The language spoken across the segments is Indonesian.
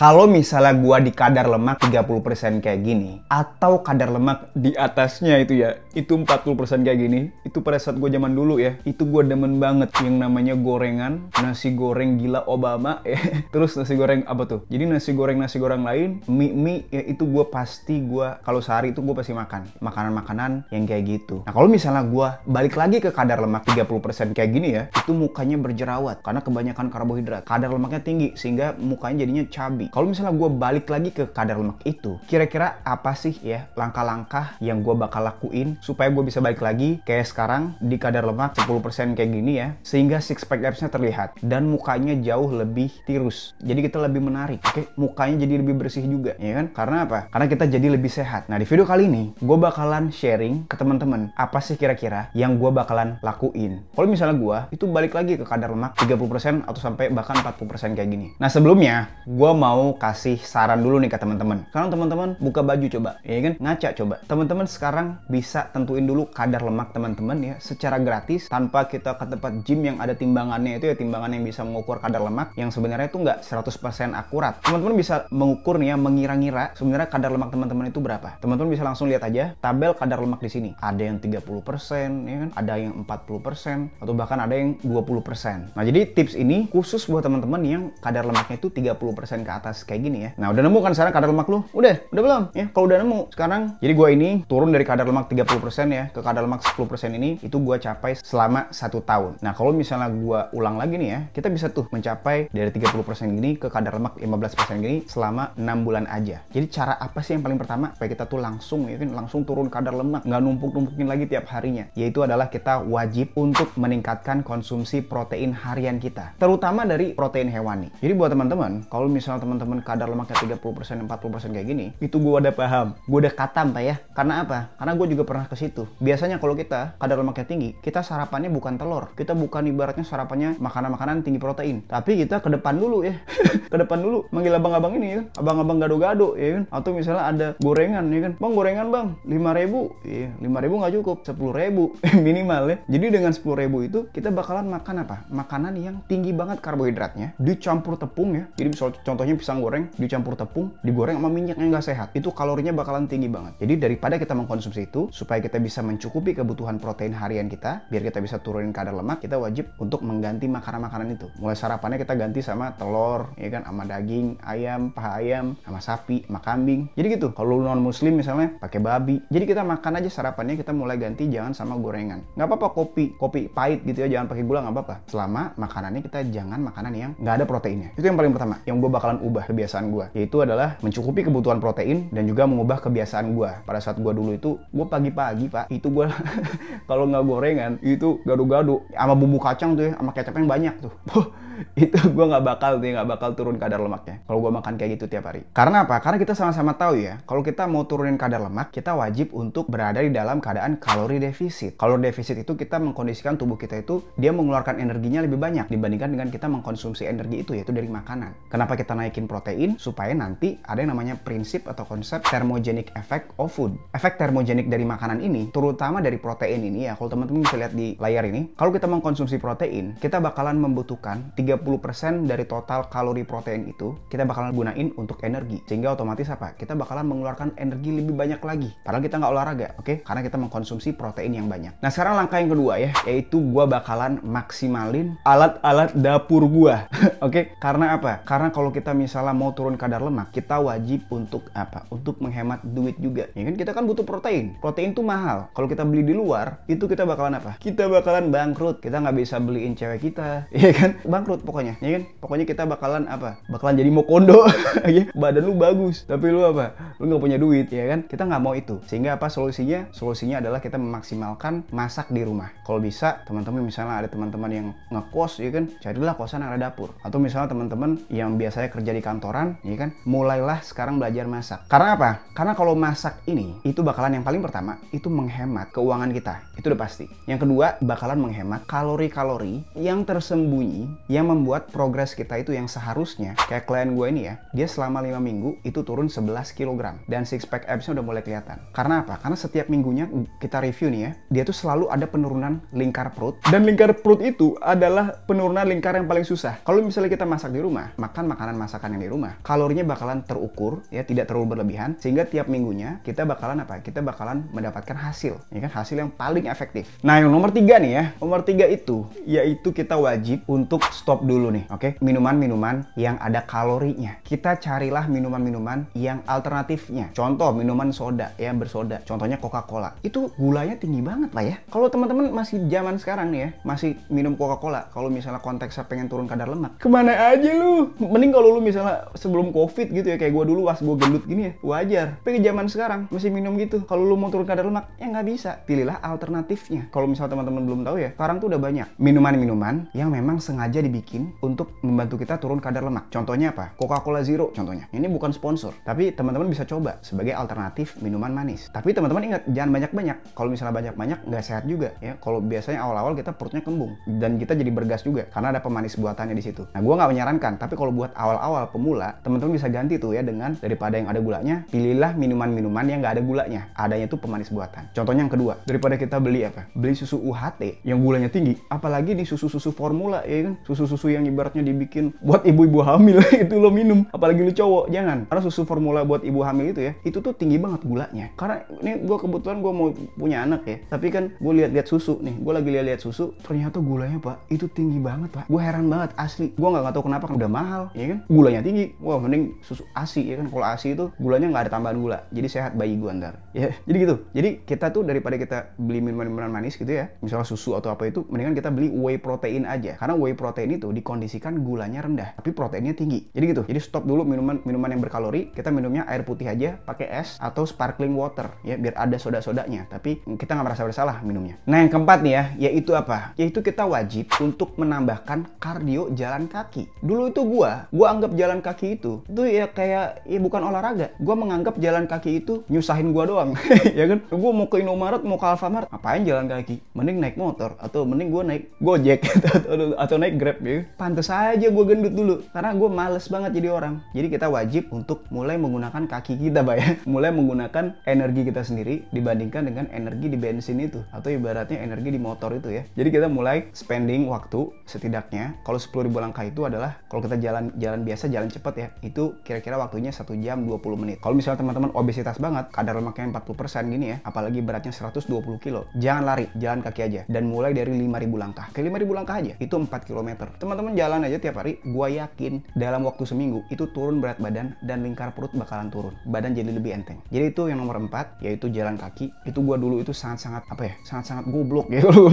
Kalau misalnya gua di kadar lemak 30% kayak gini, atau kadar lemak di atasnya itu ya, itu 40% kayak gini, itu pada saat gua zaman dulu ya, itu gua demen banget yang namanya gorengan, nasi goreng gila Obama ya. Terus nasi goreng apa tuh? Jadi nasi goreng lain, mie ya, itu gua pasti kalau sehari itu gua pasti makan makanan-makanan yang kayak gitu. Nah, kalau misalnya gua balik lagi ke kadar lemak 30% kayak gini ya, itu mukanya berjerawat karena kebanyakan karbohidrat. Kadar lemaknya tinggi sehingga mukanya jadinya chubby. Kalau misalnya gue balik lagi ke kadar lemak itu, kira-kira apa sih ya langkah-langkah yang gue bakal lakuin supaya gue bisa balik lagi kayak sekarang di kadar lemak 10% kayak gini ya, sehingga six pack abs-nya terlihat dan mukanya jauh lebih tirus. Jadi kita lebih menarik, oke? Mukanya jadi lebih bersih juga, ya kan? Karena apa? Karena kita jadi lebih sehat. Nah, di video kali ini gue bakalan sharing ke teman-teman apa sih kira-kira yang gue bakalan lakuin. Kalau misalnya gue itu balik lagi ke kadar lemak 30% atau sampai bahkan 40% kayak gini. Nah, sebelumnya gue mau kasih saran dulu nih ke teman-teman. Sekarang teman-teman buka baju coba, ya kan? Ngaca coba. Teman-teman sekarang bisa tentuin dulu kadar lemak teman-teman ya secara gratis tanpa kita ke tempat gym yang ada timbangannya itu ya, timbangan yang bisa mengukur kadar lemak yang sebenarnya itu nggak 100% akurat. Teman-teman bisa mengukur nih ya, mengira-ngira sebenarnya kadar lemak teman-teman itu berapa. Teman-teman bisa langsung lihat aja tabel kadar lemak di sini. Ada yang 30%, ya kan? Ada yang 40% atau bahkan ada yang 20%. Nah, jadi tips ini khusus buat teman-teman yang kadar lemaknya itu 30% ke atas kayak gini ya. Nah, udah nemu kan sekarang kadar lemak lu? Udah belum? Ya, kalau udah nemu sekarang, jadi gua ini turun dari kadar lemak 30% ya ke kadar lemak 10% ini, itu gua capai selama 1 tahun. Nah, kalau misalnya gua ulang lagi nih ya, kita bisa tuh mencapai dari 30% gini ke kadar lemak 15% gini selama 6 bulan aja. Jadi cara apa sih yang paling pertama supaya kita tuh langsung ya kan, langsung turun kadar lemak, nggak numpuk-numpukin lagi tiap harinya? Yaitu adalah kita wajib untuk meningkatkan konsumsi protein harian kita, terutama dari protein hewani. Jadi buat teman-teman, kalau misalnya teman-teman kadar lemaknya 30%, 40% kayak gini, itu gue udah paham, gue udah katam Pak ya. Karena apa? Karena gue juga pernah ke situ. Biasanya kalau kita kadar lemaknya tinggi, kita sarapannya bukan telur, kita bukan ibaratnya sarapannya makanan-makanan tinggi protein, tapi kita ke depan dulu ya. Ke depan dulu manggil abang-abang ini ya kan, abang-abang gado-gado ya kan, atau misalnya ada gorengan ya kan, bang gorengan bang 5.000, iya 5.000 nggak cukup, 10.000 minimal ya. Jadi dengan 10.000 itu kita bakalan makan apa? Makanan yang tinggi banget karbohidratnya, dicampur tepung ya. Jadi misal contohnya pisang goreng dicampur tepung, digoreng sama minyak yang nggak sehat, itu kalorinya bakalan tinggi banget. Jadi daripada kita mengkonsumsi itu, supaya kita bisa mencukupi kebutuhan protein harian kita, biar kita bisa turunin kadar lemak, kita wajib untuk mengganti makanan-makanan itu. Mulai sarapannya kita ganti sama telur, ya kan, sama daging, ayam, paha ayam, sama sapi, sama kambing. Jadi gitu. Kalau non muslim misalnya pakai babi. Jadi kita makan aja sarapannya, kita mulai ganti jangan sama gorengan. Nggak apa-apa kopi pahit gitu ya, jangan pakai gula nggak apa-apa. Selama makanannya kita jangan makanan yang nggak ada proteinnya. Itu yang paling pertama, yang gue bakalan ubah kebiasaan gue, yaitu adalah mencukupi kebutuhan protein dan juga mengubah kebiasaan gue. Pada saat gue dulu itu, gue pagi-pagi Pak, itu gue kalau nggak gorengan, itu gado-gado sama bumbu kacang tuh ya, sama kecap yang banyak tuh. Itu gue nggak bakal turun kadar lemaknya kalau gue makan kayak gitu tiap hari. Karena apa? Karena kita sama-sama tahu ya, kalau kita mau turunin kadar lemak, kita wajib untuk berada di dalam keadaan kalori defisit. Kalori defisit itu kita mengkondisikan tubuh kita itu dia mengeluarkan energinya lebih banyak dibandingkan dengan kita mengkonsumsi energi itu, yaitu dari makanan. Kenapa kita naikin protein? Supaya nanti ada yang namanya prinsip atau konsep thermogenic effect of food. Efek termogenik dari makanan ini, terutama dari protein ini ya, kalau teman-teman bisa lihat di layar ini, kalau kita mengkonsumsi protein, kita bakalan membutuhkan 30% dari total kalori protein itu kita bakalan gunain untuk energi, sehingga otomatis apa? Kita bakalan mengeluarkan energi lebih banyak lagi padahal kita nggak olahraga, oke? Karena kita mengkonsumsi protein yang banyak. Nah, sekarang langkah yang kedua ya, yaitu gua bakalan maksimalin alat-alat dapur gua. Oke? Karena apa? Karena kalau kita misalnya mau turun kadar lemak, kita wajib untuk apa? Untuk menghemat duit juga, ya kan? Kita kan butuh protein tuh mahal. Kalau kita beli di luar, itu kita bakalan apa? Kita bakalan bangkrut. Kita nggak bisa beliin cewek kita, ya kan? Bangkrut pokoknya, ya kan? Pokoknya kita bakalan apa? Bakalan jadi mokondo. Badan lu bagus, tapi lu apa? Lu nggak punya duit, ya kan? Kita nggak mau itu. Sehingga apa solusinya? Solusinya adalah kita memaksimalkan masak di rumah. Kalau bisa, teman-teman misalnya ada teman-teman yang ngekos, ya kan? Carilah kosan yang ada dapur. Atau misalnya teman-teman yang biasanya kerja di kantoran, ya kan? Mulailah sekarang belajar masak. Karena apa? Karena kalau masak ini, itu bakalan yang paling pertama, itu menghemat keuangan kita. Itu udah pasti. Yang kedua, bakalan menghemat kalori-kalori yang tersembunyi, yang yang membuat progres kita itu yang seharusnya, kayak klien gue ini ya, dia selama 5 minggu itu turun 11 kg dan six pack abs-nya udah mulai kelihatan. Karena apa? Karena setiap minggunya kita review nih ya, dia tuh selalu ada penurunan lingkar perut, dan lingkar perut itu adalah penurunan lingkar yang paling susah. Kalau misalnya kita masak di rumah, makan makanan masakan yang di rumah, kalorinya bakalan terukur ya, tidak terlalu berlebihan, sehingga tiap minggunya kita bakalan apa? Kita bakalan mendapatkan hasil, ya kan? Hasil yang paling efektif. Nah, yang nomor 3 nih ya, nomor 3 itu yaitu kita wajib untuk stop dulu nih, oke? Minuman-minuman yang ada kalorinya. Kita carilah minuman-minuman yang alternatifnya. Contoh minuman soda ya, bersoda. Contohnya Coca-Cola. Itu gulanya tinggi banget lah ya. Kalau teman-teman masih zaman sekarang nih ya, masih minum Coca-Cola, kalau misalnya konteksnya pengen turun kadar lemak, kemana aja lu? Mending kalau lu misalnya sebelum COVID gitu ya, kayak gue dulu pas gue gendut gini ya, wajar. Tapi zaman sekarang masih minum gitu. Kalau lu mau turun kadar lemak, ya nggak bisa. Pilihlah alternatifnya. Kalau misalnya teman-teman belum tahu ya, sekarang tuh udah banyak minuman-minuman yang memang sengaja dibikin untuk membantu kita turun kadar lemak. Contohnya apa? Coca-Cola Zero contohnya. Ini bukan sponsor, tapi teman-teman bisa coba sebagai alternatif minuman manis. Tapi teman-teman ingat, jangan banyak-banyak. Kalau misalnya banyak-banyak nggak sehat juga ya. Kalau biasanya awal-awal kita perutnya kembung dan kita jadi bergas juga karena ada pemanis buatannya di situ. Nah, gue nggak menyarankan, tapi kalau buat awal-awal pemula, teman-teman bisa ganti tuh ya dengan daripada yang ada gulanya, pilihlah minuman-minuman yang nggak ada gulanya. Adanya tuh pemanis buatan. Contohnya yang kedua, daripada kita beli apa? Beli susu UHT yang gulanya tinggi, apalagi di susu-susu formula ya kan, susu-susu yang ibaratnya dibikin buat ibu-ibu hamil itu lo minum, apalagi lu cowok, jangan. Karena susu formula buat ibu hamil itu ya, itu tuh tinggi banget gulanya. Karena ini gue kebetulan gue mau punya anak ya, tapi kan gue lihat-lihat susu nih, gue lagi lihat-lihat susu, ternyata gulanya pak itu tinggi banget pak. Gue heran banget asli, gue nggak tahu kenapa, kan udah mahal ya kan, gulanya tinggi. Wah, mending susu ASI ya kan. Kalau ASI itu gulanya nggak ada tambahan gula, jadi sehat bayi gue ntar ya. Jadi gitu, jadi kita tuh daripada kita beli minuman-minuman manis gitu ya, misalnya susu atau apa itu, mendingan kita beli whey protein aja. Karena whey protein itu dikondisikan gulanya rendah tapi proteinnya tinggi. Jadi gitu, jadi stop dulu minuman yang berkalori, kita minumnya air putih aja pakai es atau sparkling water ya, biar ada soda-sodanya, tapi kita nggak merasa bersalah minumnya. Nah, yang keempat nih ya, yaitu apa? Yaitu kita wajib untuk menambahkan kardio jalan kaki. Dulu itu gua anggap jalan kaki itu ya kayak ya bukan olahraga. Gua menganggap jalan kaki itu nyusahin gua doang. Ya kan? Gua mau ke Indomaret, mau ke Alfamart, ngapain jalan kaki? Mending naik motor, atau mending gua naik Gojek atau naik Grab ya. Pantes aja gua gendut dulu karena gua males banget jadi orang. Jadi kita wajib untuk mulai menggunakan kaki kita, Pak ya. Mulai menggunakan energi kita sendiri dibandingkan dengan energi di bensin itu, atau ibaratnya energi di motor itu ya. Jadi kita mulai spending waktu setidaknya, kalau 10.000 langkah itu adalah kalau kita jalan biasa, jalan cepat ya, itu kira-kira waktunya 1 jam 20 menit. Kalau misalnya teman-teman obesitas banget, kadar lemaknya 40% gini ya, apalagi beratnya 120 kilo, jangan lari, jalan kaki aja, dan mulai dari 5.000 langkah. Ke 5.000 langkah aja, itu 4 km. Teman-teman jalan aja tiap hari, gua yakin dalam waktu seminggu itu turun berat badan dan lingkar perut bakalan turun. Badan jadi lebih enteng. Jadi itu yang nomor 4, yaitu jalan kaki. Itu gua dulu itu sangat-sangat apa ya? Sangat-sangat goblok ya kalau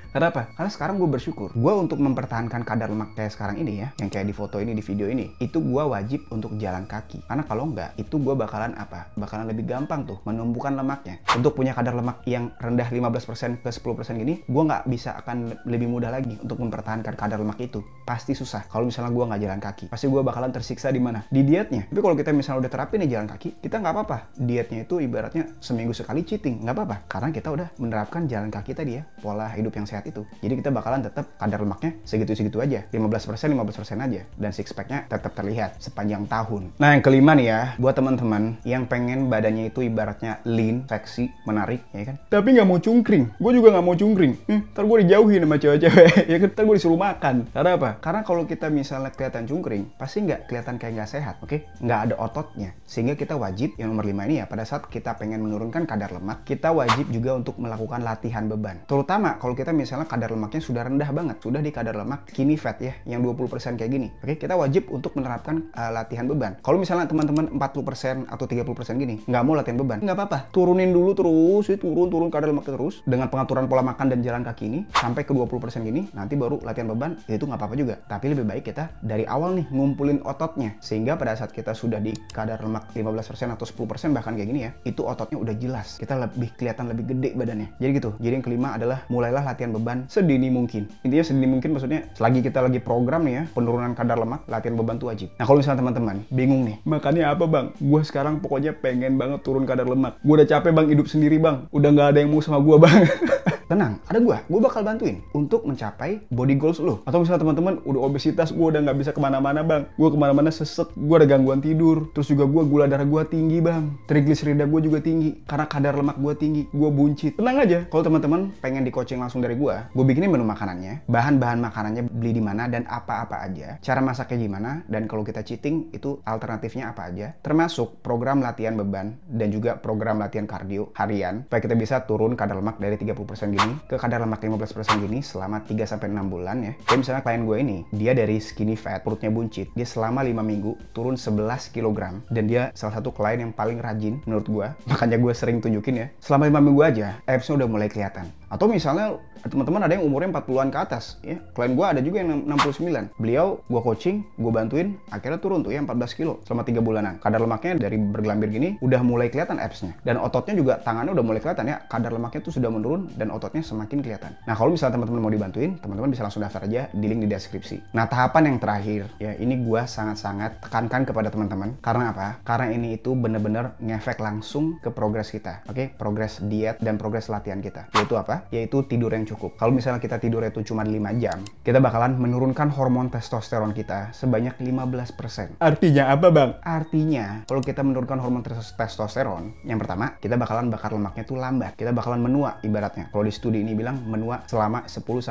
Karena apa? Karena sekarang gue bersyukur. Gue untuk mempertahankan kadar lemak kayak sekarang ini ya, yang kayak di foto ini, di video ini, itu gue wajib untuk jalan kaki. Karena kalau enggak, itu gue bakalan apa? Bakalan lebih gampang tuh menumbuhkan lemaknya. Untuk punya kadar lemak yang rendah 15% ke 10% gini, gue nggak bisa akan lebih mudah lagi untuk mempertahankan kadar lemak itu. Pasti susah. Kalau misalnya gue nggak jalan kaki, pasti gue bakalan tersiksa di mana? Di dietnya. Tapi kalau kita misalnya udah terapin nih jalan kaki, kita nggak apa-apa. Dietnya itu ibaratnya seminggu sekali cheating, nggak apa-apa. Karena kita udah menerapkan jalan kaki tadi ya, pola hidup yang sehat itu. Jadi kita bakalan tetap kadar lemaknya segitu-segitu aja, 15% aja, dan six packnya tetap terlihat sepanjang tahun. Nah, yang kelima nih ya, buat teman-teman yang pengen badannya itu ibaratnya lean, seksi, menarik, ya kan? Tapi nggak mau cungkring. Gue juga nggak mau cungkring. Ntar gue dijauhin sama cewek-cewek, ya kan? Ntar gue disuruh makan. Karena apa? Karena kalau kita misalnya kelihatan cungkring, pasti nggak kelihatan kayak nggak sehat, oke? Nggak ada ototnya. Sehingga kita wajib, yang nomor 5 ini ya, pada saat kita pengen menurunkan kadar lemak, kita wajib juga untuk melakukan latihan beban. Terutama kalau kita misalnya kadar lemaknya sudah rendah banget, sudah di kadar lemak skinny fat ya, yang 20% kayak gini. Oke, kita wajib untuk menerapkan latihan beban. Kalau misalnya teman-teman 40% atau 30% gini, nggak mau latihan beban, nggak apa-apa. Turunin dulu terus, turun kadar lemaknya terus, dengan pengaturan pola makan dan jalan kaki ini, sampai ke 20% gini, nanti baru latihan beban, itu nggak apa-apa juga. Tapi lebih baik kita dari awal nih, ngumpulin ototnya. Sehingga pada saat kita sudah di kadar lemak 15% atau 10% bahkan kayak gini ya, itu ototnya udah jelas. Kita lebih kelihatan lebih gede badannya. Jadi gitu. Jadi yang kelima adalah mulailah latihan beban sedini mungkin. Intinya sedini mungkin maksudnya selagi kita lagi program nih ya, penurunan kadar lemak, latihan beban tuh wajib. Nah, kalau misalnya teman-teman bingung nih, makannya apa bang? Gue sekarang pokoknya pengen banget turun kadar lemak. Gue udah capek bang hidup sendiri bang. Udah nggak ada yang mau sama gue bang. tenang, ada gue bakal bantuin untuk mencapai body goals lo. Atau misalnya teman-teman udah obesitas, gue udah nggak bisa kemana-mana bang, gue kemana-mana sesek, gue ada gangguan tidur, terus juga gue gula darah gue tinggi bang, trigliserida gue juga tinggi, karena kadar lemak gue tinggi, gue buncit. Tenang aja, kalau teman-teman pengen di coaching langsung dari gue bikinin menu makanannya, bahan-bahan makanannya beli di mana dan apa-apa aja, cara masaknya gimana, dan kalau kita cheating itu alternatifnya apa aja, termasuk program latihan beban dan juga program latihan kardio harian, supaya kita bisa turun kadar lemak dari 30% gini ke kadar lemak 15% gini selama 3-6 bulan ya. Kayak misalnya klien gue ini, dia dari skinny fat, perutnya buncit, dia selama 5 minggu turun 11 kg, dan dia salah satu klien yang paling rajin menurut gue, makanya gue sering tunjukin ya, selama 5 minggu aja abs-nya udah mulai kelihatan. Atau misalnya teman-teman ada yang umurnya 40-an ke atas ya, klien gue ada juga yang 69, beliau gue coaching, gue bantuin, akhirnya turun tuh ya 14 kilo selama 3 bulanan. Kadar lemaknya dari bergelambir gini udah mulai kelihatan abs-nya, dan ototnya juga, tangannya udah mulai kelihatan ya, kadar lemaknya tuh sudah menurun dan ototnya semakin kelihatan. Nah kalau misalnya teman-teman mau dibantuin, teman-teman bisa langsung daftar aja di link di deskripsi. Nah tahapan yang terakhir ya, ini gue sangat-sangat tekankan kepada teman-teman. Karena apa? Karena ini itu bener-bener ngefek langsung ke progres kita, oke? Progres diet dan progres latihan kita. Yaitu apa? Yaitu tidur yang cukup. Kalau misalnya kita tidur itu cuma 5 jam, kita bakalan menurunkan hormon testosteron kita sebanyak 15%. Artinya apa bang? Artinya kalau kita menurunkan hormon testosteron, yang pertama kita bakalan bakar lemaknya tuh lambat. Kita bakalan menua ibaratnya. Kalau di studi ini bilang menua selama 10-15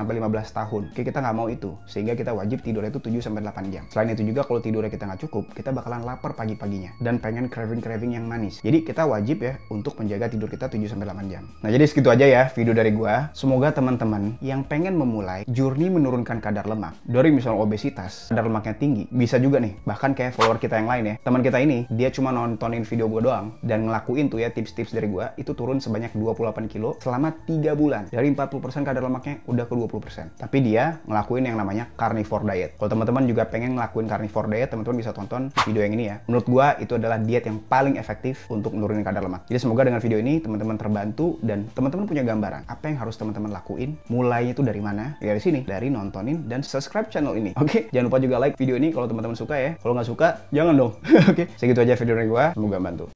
tahun. Oke, kita nggak mau itu. Sehingga kita wajib tidur itu 7-8 jam. Selain itu juga kalau tidurnya kita nggak cukup, kita bakalan lapar pagi-paginya dan pengen craving yang manis. Jadi kita wajib ya untuk menjaga tidur kita 7-8 jam. Nah jadi segitu aja ya video dari gua. Semoga teman-teman yang pengen memulai journey menurunkan kadar lemak dari misalnya obesitas, kadar lemaknya tinggi, bisa juga nih, bahkan kayak follower kita yang lain ya, teman kita ini dia cuma nontonin video gua doang dan ngelakuin tuh ya tips-tips dari gua, itu turun sebanyak 28 kilo selama 3 bulan. Dari 40% kadar lemaknya udah ke 20%. Tapi dia ngelakuin yang namanya carnivore diet. Kalau teman-teman juga pengen ngelakuin carnivore diet, teman-teman bisa tonton video yang ini ya. Menurut gua itu adalah diet yang paling efektif untuk menurunin kadar lemak. Jadi semoga dengan video ini teman-teman terbantu dan teman-teman punya gambaran apa yang harus teman-teman lakuin. Mulainya itu dari mana? Ya dari sini, dari nontonin dan subscribe channel ini. Oke, jangan lupa juga like video ini kalau teman-teman suka ya. Kalau nggak suka, jangan dong. Oke, segitu aja video dari gua. Semoga bantu.